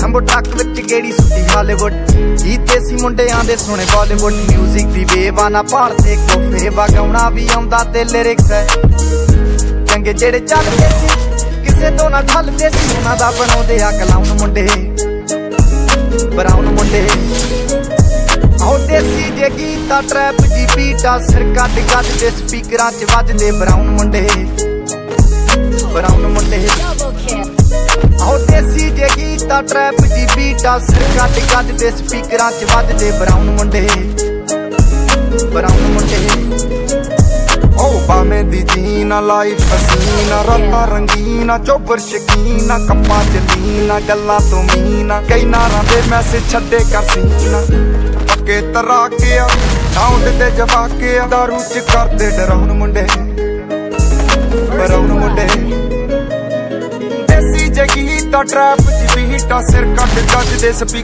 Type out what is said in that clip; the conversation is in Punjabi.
ਰੰਬੋ ਟਰੱਕ ਵਿੱਚ ਗੇੜੀ ਸੁੱਟੀ ਹਾਲੀਵੁੱਡ ਜੀਤੇ ਸੀ ਮੁੰਡਿਆਂ ਦੇ ਸੁਣੇ ਬਾਲੀਵੁੱਡ ਮਿਊਜ਼ਿਕ ਦੀ ਵੇਵਾ ਨਾ ਭਾਲਦੇ ਕੋਫੇ ਵਗਾਉਣਾ ਵੀ ਆਉਂਦਾ ਤੇ ਲਿਰਿਕਸ ਹੈ ਚੰਗੇ ਜਿਹੜੇ ਚੱਲਦੇ ਸੀ ਕਿਸੇ ਤੋਂ ਨਾ ਠੱਲਦੇ ਸੀ ਉਹਨਾਂ ਦਾ ਬਣਾਉਂਦੇ ਆ ਕਲਾਉਣ ਮੁੰਡੇ ਬਰਾਉਨ ਮੁੰਡੇ ਆਉ ਦੇਸੀ ਜੇ ਗੀਤਾ ਟਰੈਪ ਜੀ ਬੀਟਾ ਸਿਰ ਕੱਢ ਗੱਜ ਦੇ ਸਪੀਕਰਾਂ 'ਚ ਵੱਜਦੇ ਬਰਾਉਨ ਮੁੰਡੇ ਆਉ ਦੇਸੀ ਜੇ ਗੀਤਾ ਟਰੈਪ ਜੀ ਬੀਟਾ ਸਿਰ ਕੱਢ ਗੱਜ ਦੇ ਸਪੀਕਰਾਂ 'ਚ ਵੱਜਦੇ ਬਰਾਉਨ ਮੁੰਡੇ ਓ ਬਾਵੇਂ ਦੀ ਜੀਨਾ ਲਾਈਫ ਹਸੀਨਾ ਰਾਤਾਂ ਰੰਗੀਨਾ ਚੋਬਰ ਸ਼ਕੀਨਾ ਕੱਪਾਂ ਚ ਲੀਨਾ ਗੱਲਾਂ ਤੋਂ ਮੀਨਾ ਕਈ ਨਾਰਾਂ ਦੇ ਮੈਸੇਜ ਛੱਡੇ ਕਰ ਸੀਨਾ ਪੱਕੇ ਤਰਾਕੇ ਆ ਸਾਊਂਡ ਤੇ ਜਵਾਕੇ ਆ ਦਾਰੂ ਚ ਕਰਦੇ ਡਰਾਉਣ ਮੁੰਡੇ ਬਰਾਉਨ ਮੁੰਡੇ ਦੇਸੀ ਜੇ ਗੀਤਾ ਟਰੈਪ ਜੀ ਬੀਟਾ ਸਿਰ ਕੱਢ ਗੱਜ ਦੇ ਸਪੀਕਰ